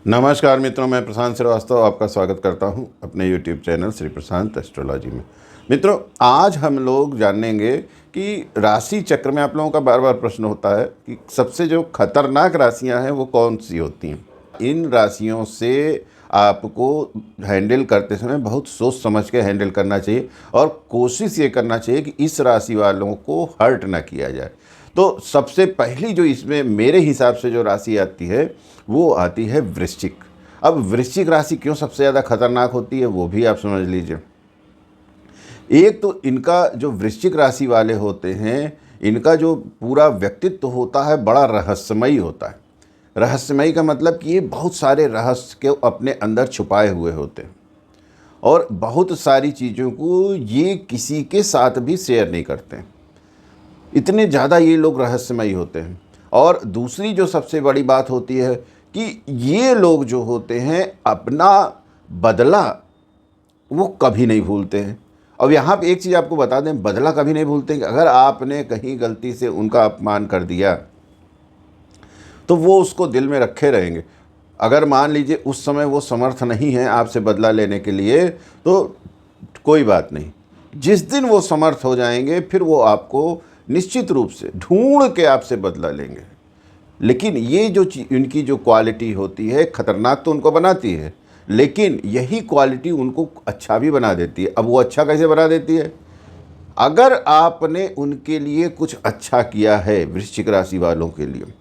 नमस्कार मित्रों, मैं प्रशांत श्रीवास्तव आपका स्वागत करता हूं अपने YouTube चैनल श्री प्रशांत एस्ट्रोलॉजी में। मित्रों, आज हम लोग जानेंगे कि राशि चक्र में आप लोगों का बार बार प्रश्न होता है कि सबसे जो खतरनाक राशियां हैं वो कौन सी होती हैं। इन राशियों से आपको हैंडल करते समय बहुत सोच समझ के हैंडल करना चाहिए और कोशिश ये करना चाहिए कि इस राशि वालों को हर्ट ना किया जाए। तो सबसे पहली जो इसमें मेरे हिसाब से जो राशि आती है वो आती है वृश्चिक। अब वृश्चिक राशि क्यों सबसे ज़्यादा खतरनाक होती है वो भी आप समझ लीजिए। एक तो इनका जो वृश्चिक राशि वाले होते हैं, इनका जो पूरा व्यक्तित्व होता है बड़ा रहस्यमयी होता है। रहस्यमयी का मतलब कि ये बहुत सारे रहस्य के अपने अंदर छुपाए हुए होते हैं और बहुत सारी चीज़ों को ये किसी के साथ भी शेयर नहीं करते हैं। इतने ज़्यादा ये लोग रहस्यमयी होते हैं। और दूसरी जो सबसे बड़ी बात होती है कि ये लोग जो होते हैं अपना बदला वो कभी नहीं भूलते हैं। अब यहाँ पे एक चीज़ आपको बता दें, बदला कभी नहीं भूलते हैं कि अगर आपने कहीं गलती से उनका अपमान कर दिया तो वो उसको दिल में रखे रहेंगे। अगर मान लीजिए उस समय वो समर्थ नहीं है आपसे बदला लेने के लिए तो कोई बात नहीं, जिस दिन वो समर्थ हो जाएंगे फिर वो आपको निश्चित रूप से ढूंढ के आपसे बदला लेंगे। लेकिन ये जो इनकी जो क्वालिटी होती है खतरनाक तो उनको बनाती है, लेकिन यही क्वालिटी उनको अच्छा भी बना देती है। अब वो अच्छा कैसे बना देती है? अगर आपने उनके लिए कुछ अच्छा किया है वृश्चिक राशि वालों के लिए,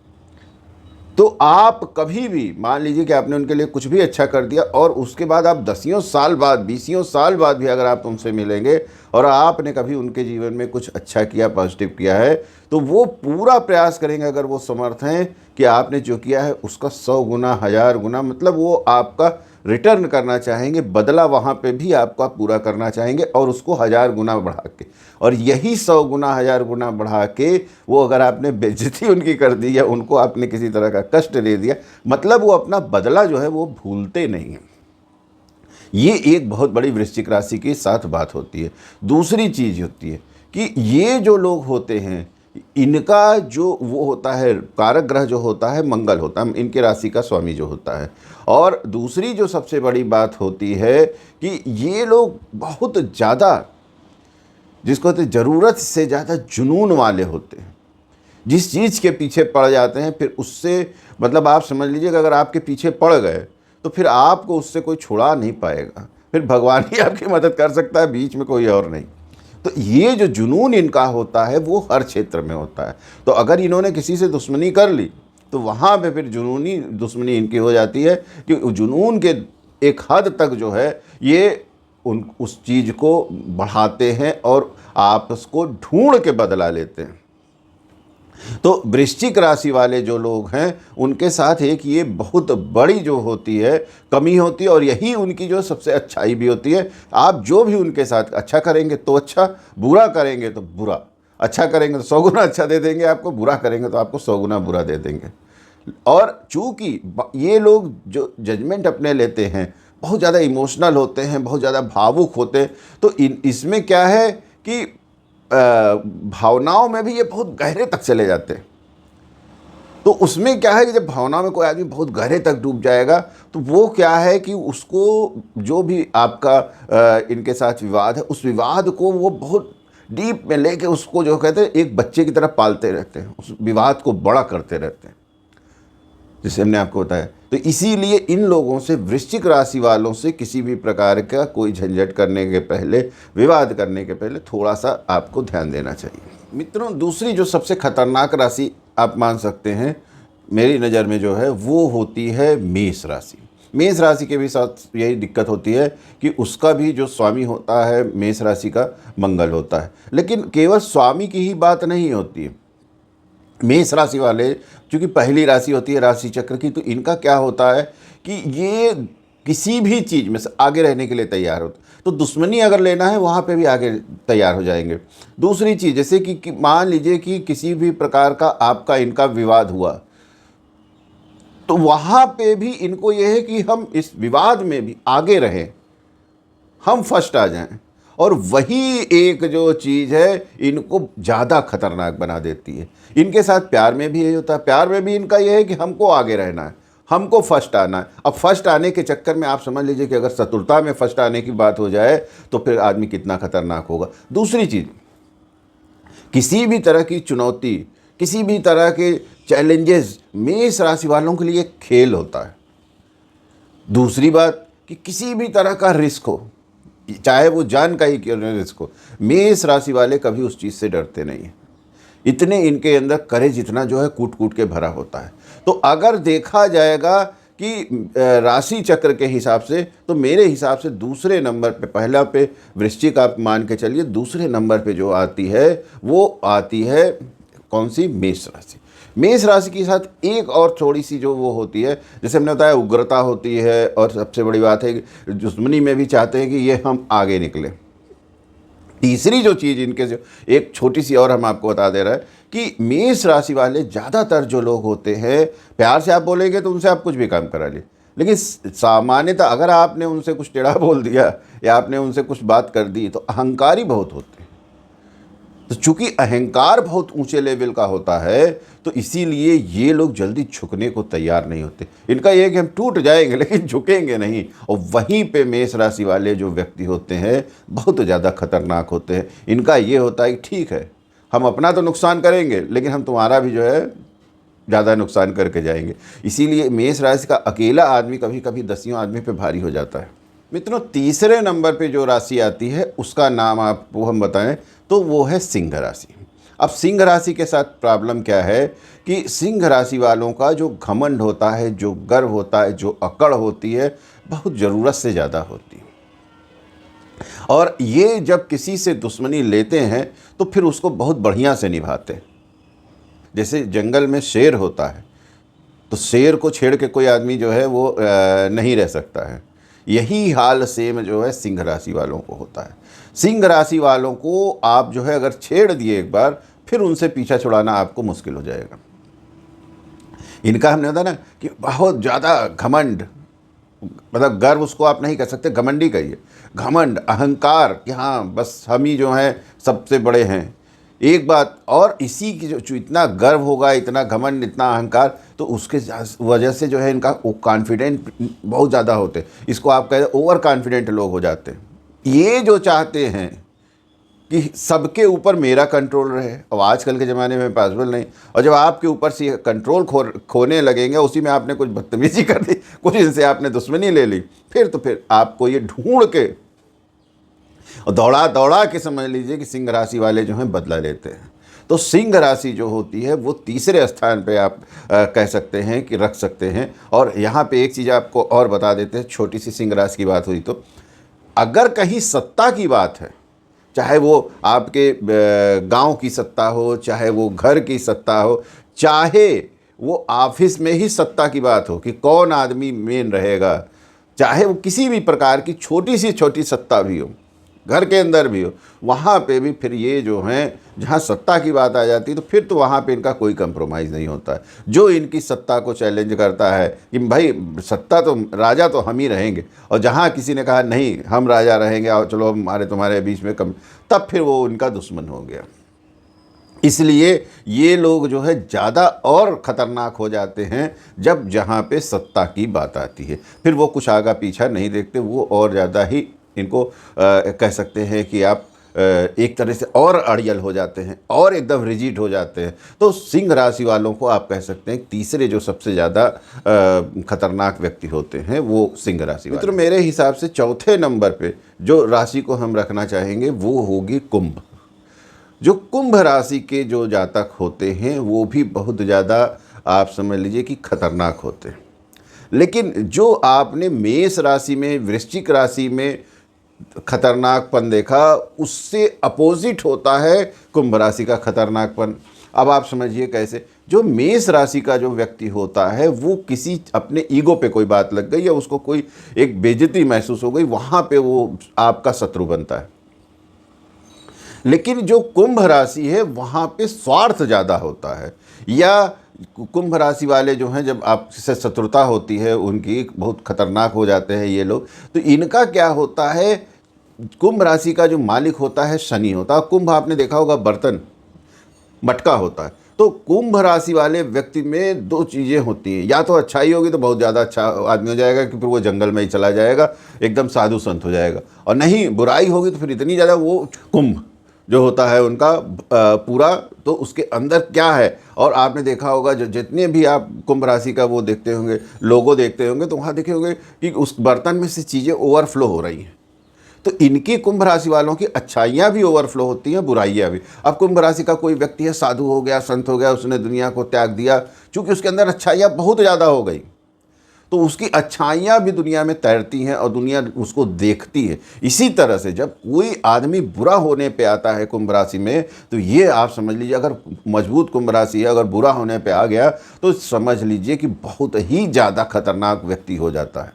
तो आप कभी भी मान लीजिए कि आपने उनके लिए कुछ भी अच्छा कर दिया और उसके बाद आप 10 साल बाद 20 साल बाद भी अगर आप उनसे मिलेंगे और आपने कभी उनके जीवन में कुछ अच्छा किया, पॉजिटिव किया है, तो वो पूरा प्रयास करेंगे अगर वो समर्थ हैं कि आपने जो किया है उसका 100 गुना 1000 गुना, मतलब वो आपका रिटर्न करना चाहेंगे, बदला वहाँ पे भी आपका पूरा करना चाहेंगे और उसको 1000 गुना बढ़ा के। और यही 100 गुना 1000 गुना बढ़ा के वो अगर आपने बेइज्जती उनकी कर दी या उनको आपने किसी तरह का कष्ट दे दिया, मतलब वो अपना बदला जो है वो भूलते नहीं हैं। ये एक बहुत बड़ी वृश्चिक राशि के साथ बात होती है। दूसरी चीज़ होती है कि ये जो लोग होते हैं इनका जो वो होता है कारक ग्रह जो होता है मंगल होता है, इनके राशि का स्वामी जो होता है। और दूसरी जो सबसे बड़ी बात होती है कि ये लोग बहुत ज़्यादा, जिसको कहते हैं ज़रूरत से ज़्यादा जुनून वाले होते हैं। जिस चीज़ के पीछे पड़ जाते हैं फिर उससे, मतलब आप समझ लीजिए कि अगर आपके पीछे पड़ गए तो फिर आपको उससे कोई छुड़ा नहीं पाएगा, फिर भगवान ही आपकी मदद कर सकता है, बीच में कोई और नहीं। तो ये जो जुनून इनका होता है वो हर क्षेत्र में होता है। तो अगर इन्होंने किसी से दुश्मनी कर ली तो वहाँ पे फिर जुनूनी दुश्मनी इनकी हो जाती है कि जुनून के एक हद तक जो है ये उस चीज़ को बढ़ाते हैं और आपस को ढूंढ के बदला लेते हैं। तो वृश्चिक राशि वाले जो लोग हैं उनके साथ एक ये बहुत बड़ी जो होती है कमी होती है और यही उनकी जो सबसे अच्छाई भी होती है। आप जो भी उनके साथ अच्छा करेंगे तो अच्छा, बुरा करेंगे तो बुरा। अच्छा करेंगे तो 100 गुना अच्छा दे देंगे आपको, बुरा करेंगे तो आपको 100 गुना बुरा दे देंगे। और चूँकि ये लोग जो जजमेंट अपने लेते हैं बहुत ज़्यादा इमोशनल होते हैं, बहुत ज़्यादा भावुक होते हैं, तो इसमें क्या है कि भावनाओं में भी ये बहुत गहरे तक चले जाते हैं। तो उसमें क्या है कि जब भावनाओं में कोई आदमी बहुत गहरे तक डूब जाएगा तो वो क्या है कि उसको जो भी आपका इनके साथ विवाद है उस विवाद को वो बहुत डीप में लेके उसको जो कहते हैं एक बच्चे की तरह पालते रहते हैं, उस विवाद को बड़ा करते रहते हैं, जैसे हमने आपको बताया। तो इसीलिए इन लोगों से, वृश्चिक राशि वालों से किसी भी प्रकार का कोई झंझट करने के पहले, विवाद करने के पहले थोड़ा सा आपको ध्यान देना चाहिए। मित्रों, दूसरी जो सबसे खतरनाक राशि आप मान सकते हैं मेरी नज़र में जो है वो होती है मेष राशि। मेष राशि के भी साथ यही दिक्कत होती है कि उसका भी जो स्वामी होता है मेष राशि का मंगल होता है। लेकिन केवल स्वामी की ही बात नहीं होती है। मेष राशि वाले चूँकि पहली राशि होती है राशि चक्र की, तो इनका क्या होता है कि ये किसी भी चीज़ में से आगे रहने के लिए तैयार होते। तो दुश्मनी अगर लेना है वहाँ पे भी आगे तैयार हो जाएंगे। दूसरी चीज़ जैसे कि मान लीजिए कि किसी भी प्रकार का आपका इनका विवाद हुआ तो वहाँ पे भी इनको ये है कि हम इस विवाद में भी आगे रहें, हम फर्स्ट आ जाएं। और वही एक जो चीज़ है इनको ज़्यादा खतरनाक बना देती है। इनके साथ प्यार में भी यही होता है, प्यार में भी इनका यह है कि हमको आगे रहना है, हमको फर्स्ट आना है। अब फर्स्ट आने के चक्कर में आप समझ लीजिए कि अगर चतुरता में फर्स्ट आने की बात हो जाए तो फिर आदमी कितना खतरनाक होगा। दूसरी चीज़, किसी भी तरह की चुनौती, किसी भी तरह के चैलेंजेस मेष राशि वालों के लिए खेल होता है। दूसरी बात कि किसी भी तरह का रिस्क हो, चाहे वो जान का ही क्यों न रिस्क हो, मेष राशि वाले कभी उस चीज़ से डरते नहीं हैं। इतने इनके अंदर करेज इतना जो है कूट कूट के भरा होता है। तो अगर देखा जाएगा कि राशि चक्र के हिसाब से, तो मेरे हिसाब से दूसरे नंबर पे, पहला पे वृश्चिक आप मान के चलिए, दूसरे नंबर पे जो आती है वो आती है कौन सी? मेष राशि। मेष राशि के साथ एक और थोड़ी सी जो वो होती है, जैसे हमने बताया उग्रता होती है, और सबसे बड़ी बात है कि दुश्मनी में भी चाहते हैं कि ये हम आगे निकले। तीसरी जो चीज़ इनके जो एक छोटी सी और हम आपको बता दे रहा है कि मेष राशि वाले ज़्यादातर जो लोग होते हैं, प्यार से आप बोलेंगे तो उनसे आप कुछ भी काम करा लिए, लेकिन सामान्यतः अगर आपने उनसे कुछ टेढ़ा बोल दिया या आपने उनसे कुछ बात कर दी तो अहंकारी बहुत होते हैं। तो चूंकि अहंकार बहुत ऊंचे लेवल का होता है, तो इसीलिए ये लोग जल्दी झुकने को तैयार नहीं होते। इनका ये कि हम टूट जाएंगे लेकिन झुकेंगे नहीं। और वहीं पे मेष राशि वाले जो व्यक्ति होते हैं बहुत ज़्यादा खतरनाक होते हैं। इनका ये होता है कि ठीक है, हम अपना तो नुकसान करेंगे लेकिन हम तुम्हारा भी जो है ज़्यादा नुकसान करके जाएंगे। इसीलिए मेष राशि का अकेला आदमी कभी कभी दसियों आदमी पे भारी हो जाता है। मित्रों, तीसरे नंबर पे जो राशि आती है उसका नाम आपको हम बताएं तो वो है सिंह राशि। अब सिंह राशि के साथ प्रॉब्लम क्या है कि सिंह राशि वालों का जो घमंड होता है, जो गर्व होता है, जो अकड़ होती है, बहुत ज़रूरत से ज़्यादा होती है। और ये जब किसी से दुश्मनी लेते हैं तो फिर उसको बहुत बढ़िया से निभाते हैं। जैसे जंगल में शेर होता है तो शेर को छेड़ के कोई आदमी जो है वो नहीं रह सकता है। यही हाल सेम जो है सिंह राशि वालों को होता है। सिंह राशि वालों को आप जो है अगर छेड़ दिए एक बार, फिर उनसे पीछा छुड़ाना आपको मुश्किल हो जाएगा। इनका हमने बताया ना कि बहुत ज़्यादा घमंड, मतलब गर्व उसको आप नहीं कह सकते, घमंडी कहिए। घमंड, अहंकार कि हाँ बस हम ही जो हैं सबसे बड़े हैं। एक बात और, इसी की जो इतना गर्व होगा, इतना घमंड, इतना अहंकार, तो उसके वजह से जो है इनका कॉन्फिडेंट बहुत ज़्यादा होते हैं। इसको आप कहें ओवर कॉन्फिडेंट लोग हो जाते हैं। ये जो चाहते हैं कि सबके ऊपर मेरा कंट्रोल रहे, अब आजकल के ज़माने में पॉसिबल नहीं। और जब आपके ऊपर से कंट्रोल खोने लगेंगे, उसी में आपने कुछ बदतमीजी कर दी, कुछ इनसे आपने दुश्मनी ले ली, फिर आपको ये ढूंढ के और दौड़ा दौड़ा के समझ लीजिए कि सिंह राशि वाले जो हैं बदला लेते हैं। तो सिंह राशि जो होती है वो तीसरे स्थान पे आप कह सकते हैं कि रख सकते हैं। और यहाँ पे एक चीज़ आपको और बता देते हैं, छोटी सी सिंह राशि की बात हुई तो अगर कहीं सत्ता की बात है, चाहे वो आपके गांव की सत्ता हो, चाहे वो घर की सत्ता हो, चाहे वो ऑफिस में ही सत्ता की बात हो कि कौन आदमी मेन रहेगा, चाहे वो किसी भी प्रकार की छोटी सी छोटी सत्ता भी हो, घर के अंदर भी हो, वहाँ पे भी फिर ये जो हैं जहाँ सत्ता की बात आ जाती है तो फिर तो वहाँ पे इनका कोई कंप्रोमाइज़ नहीं होता है। जो इनकी सत्ता को चैलेंज करता है कि भाई सत्ता तो, राजा तो हम ही रहेंगे, और जहाँ किसी ने कहा नहीं हम राजा रहेंगे और चलो हमारे तुम्हारे बीच में कम, तब फिर वो उनका दुश्मन हो गया। इसलिए ये लोग जो है ज़्यादा और ख़तरनाक हो जाते हैं जब जहाँ पे सत्ता की बात आती है। फिर वो कुछ आगा पीछा नहीं देखते, वो और ज़्यादा ही इनको कह सकते हैं कि आप एक तरह से और अड़ियल हो जाते हैं और एकदम रिजिड हो जाते हैं। तो सिंह राशि वालों को आप कह सकते हैं तीसरे जो सबसे ज़्यादा खतरनाक व्यक्ति होते हैं वो सिंह राशि वाले। तो मेरे हिसाब से चौथे नंबर पे जो राशि को हम रखना चाहेंगे वो होगी कुंभ। जो कुंभ राशि के जो जातक होते हैं वो भी बहुत ज़्यादा आप समझ लीजिए कि खतरनाक होते हैं। लेकिन जो आपने मेष राशि में, वृश्चिक राशि में खतरनाकपन देखा, उससे अपोजिट होता है कुंभ राशि का खतरनाकपन। अब आप समझिए कैसे। जो मेष राशि का जो व्यक्ति होता है वो किसी अपने ईगो पे कोई बात लग गई या उसको कोई एक बेइज्जती महसूस हो गई, वहाँ पे वो आपका शत्रु बनता है। लेकिन जो कुंभ राशि है वहाँ पे स्वार्थ ज़्यादा होता है, या कुंभ राशि वाले जो हैं जब आपसे शत्रुता होती है उनकी, बहुत खतरनाक हो जाते हैं ये लोग। तो इनका क्या होता है, कुंभ राशि का जो मालिक होता है शनि होता है। कुंभ आपने देखा होगा बर्तन, मटका होता है, तो कुंभ राशि वाले व्यक्ति में दो चीज़ें होती हैं, या तो अच्छाई होगी तो बहुत ज़्यादा अच्छा आदमी हो जाएगा कि फिर वो जंगल में ही चला जाएगा, एकदम साधु संत हो जाएगा, और नहीं बुराई होगी तो फिर इतनी ज़्यादा वो कुंभ जो होता है उनका पूरा, तो उसके अंदर क्या है। और आपने देखा होगा जो जितने भी आप कुंभ राशि का वो देखते होंगे, लोगो देखते होंगे, तो वहाँ देखे होंगे कि उस बर्तन में से चीज़ें ओवरफ्लो हो रही हैं। तो इनकी कुंभ राशि वालों की अच्छाइयाँ भी ओवरफ्लो होती हैं, बुराइयाँ भी। अब कुंभ राशि का कोई व्यक्ति है, साधु हो गया, संत हो गया, उसने दुनिया को त्याग दिया, चूँकि उसके अंदर अच्छाइयाँ बहुत ज़्यादा हो गई, तो उसकी अच्छाइयाँ भी दुनिया में तैरती हैं और दुनिया उसको देखती है। इसी तरह से जब कोई आदमी बुरा होने पे आता है कुंभ राशि में, तो ये आप समझ लीजिए, अगर मजबूत कुंभ राशि है, अगर बुरा होने पे आ गया तो समझ लीजिए कि बहुत ही ज़्यादा खतरनाक व्यक्ति हो जाता है।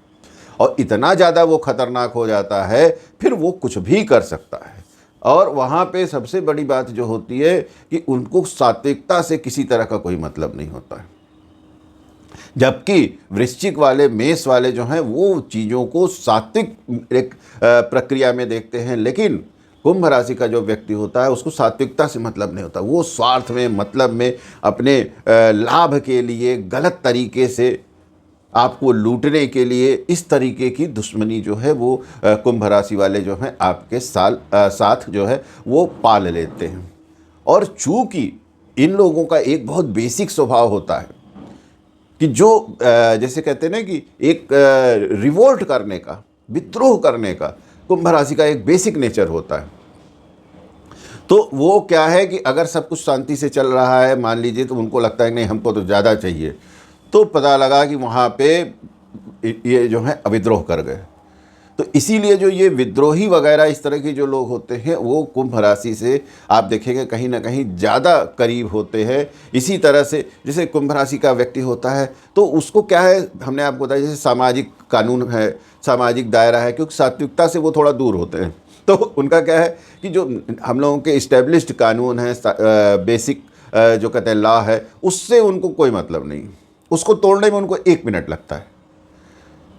और इतना ज़्यादा वो खतरनाक हो जाता है, फिर वो कुछ भी कर सकता है। और वहाँ पे सबसे बड़ी बात जो होती है कि उनको सात्विकता से किसी तरह का कोई मतलब नहीं होता है। जबकि वृश्चिक वाले, मेष वाले जो हैं, वो चीज़ों को सात्विक एक प्रक्रिया में देखते हैं, लेकिन कुंभ राशि का जो व्यक्ति होता है उसको सात्विकता से मतलब नहीं होता। वो स्वार्थ में, मतलब में, अपने लाभ के लिए, गलत तरीके से आपको लूटने के लिए, इस तरीके की दुश्मनी जो है वो कुंभ राशि वाले जो हैं आपके साथ जो है वो पाल लेते हैं। और चूँकि इन लोगों का एक बहुत बेसिक स्वभाव होता है कि जो जैसे कहते हैं ना कि एक रिवोल्ट करने का, विद्रोह करने का कुंभ राशि का एक बेसिक नेचर होता है। तो वो क्या है कि अगर सब कुछ शांति से चल रहा है, मान लीजिए, तो उनको लगता है नहीं हमको तो ज़्यादा चाहिए, तो पता लगा कि वहाँ पे ये जो है विद्रोह कर गए। तो इसीलिए जो ये विद्रोही वगैरह इस तरह के जो लोग होते हैं वो कुंभ राशि से आप देखेंगे कहीं ना कहीं ज़्यादा करीब होते हैं। इसी तरह से जैसे कुंभ राशि का व्यक्ति होता है तो उसको क्या है, हमने आपको बताया, जैसे सामाजिक कानून है, सामाजिक दायरा है, क्योंकि सात्विकता से वो थोड़ा दूर होते हैं। तो उनका क्या है कि जो हम लोगों के इस्टेब्लिश्ड कानून है, बेसिक जो कहते हैं लॉ है, उससे उनको कोई मतलब नहीं, उसको तोड़ने में उनको 1 मिनट लगता है।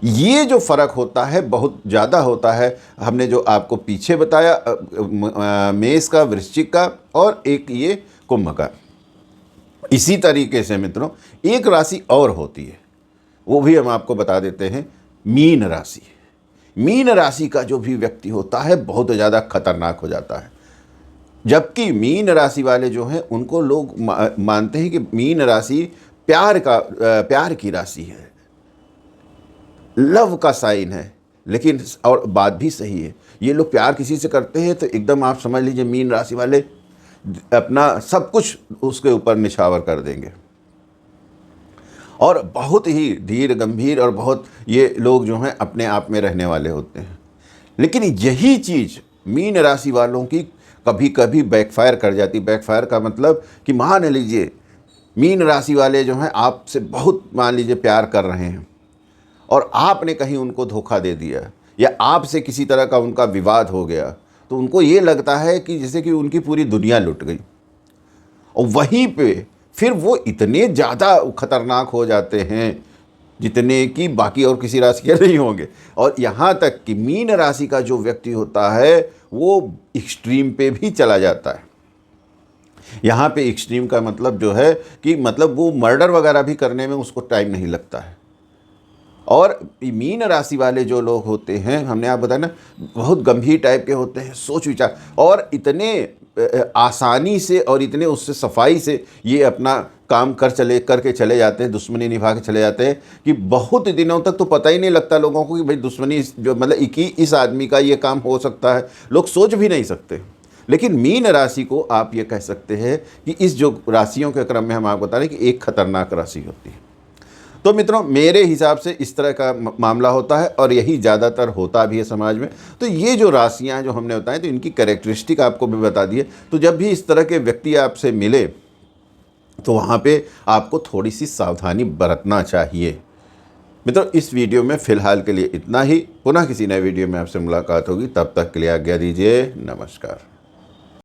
ये जो फ़र्क होता है बहुत ज़्यादा होता है। हमने जो आपको पीछे बताया मेष का, वृश्चिक का और एक ये कुंभ का। इसी तरीके से मित्रों एक राशि और होती है, वो भी हम आपको बता देते हैं, मीन राशि। मीन राशि का जो भी व्यक्ति होता है बहुत ज़्यादा खतरनाक हो जाता है। जबकि मीन राशि वाले जो हैं उनको लोग मानते हैं कि मीन राशि प्यार की राशि है, लव का साइन है। लेकिन और बात भी सही है, ये लोग प्यार किसी से करते हैं तो एकदम आप समझ लीजिए मीन राशि वाले अपना सब कुछ उसके ऊपर निछावर कर देंगे। और बहुत ही धीर गंभीर और बहुत ये लोग जो हैं अपने आप में रहने वाले होते हैं। लेकिन यही चीज़ मीन राशि वालों की कभी कभी बैकफायर कर जाती। बैकफायर का मतलब कि मान लीजिए मीन राशि वाले जो हैं आपसे बहुत, मान लीजिए, प्यार कर रहे हैं और आपने कहीं उनको धोखा दे दिया या आपसे किसी तरह का उनका विवाद हो गया, तो उनको ये लगता है कि जैसे कि उनकी पूरी दुनिया लुट गई। और वहीं पे फिर वो इतने ज़्यादा खतरनाक हो जाते हैं जितने कि बाकी और किसी राशि के नहीं होंगे। और यहाँ तक कि मीन राशि का जो व्यक्ति होता है वो एक्सट्रीम पे भी चला जाता है। यहाँ पे एक्सट्रीम का मतलब जो है कि मतलब वो मर्डर वगैरह भी करने में उसको टाइम नहीं लगता है। और मीन राशि वाले जो लोग होते हैं, हमने आप बताया ना, बहुत गंभीर टाइप के होते हैं, सोच विचार, और इतने आसानी से और इतने उससे सफाई से ये अपना काम करके चले जाते हैं, दुश्मनी निभा के चले जाते हैं कि बहुत दिनों तक तो पता ही नहीं लगता लोगों को कि भाई दुश्मनी जो मतलब कि इस आदमी का ये काम हो सकता है, लोग सोच भी नहीं सकते। लेकिन मीन राशि को आप ये कह सकते हैं कि इस जो राशियों के क्रम में हम आपको बता रहे हैं कि एक खतरनाक राशि होती है। तो मित्रों मेरे हिसाब से इस तरह का मामला होता है और यही ज़्यादातर होता भी है समाज में। तो ये जो राशियाँ जो हमने बताएं तो इनकी कैरेक्टरिस्टिक आपको भी बता दिए। तो जब भी इस तरह के व्यक्ति आपसे मिले तो वहाँ पे आपको थोड़ी सी सावधानी बरतना चाहिए। मित्रों इस वीडियो में फ़िलहाल के लिए इतना ही। पुनः किसी नए वीडियो में आपसे मुलाकात होगी, तब तक के लिए आज्ञा दीजिए। नमस्कार।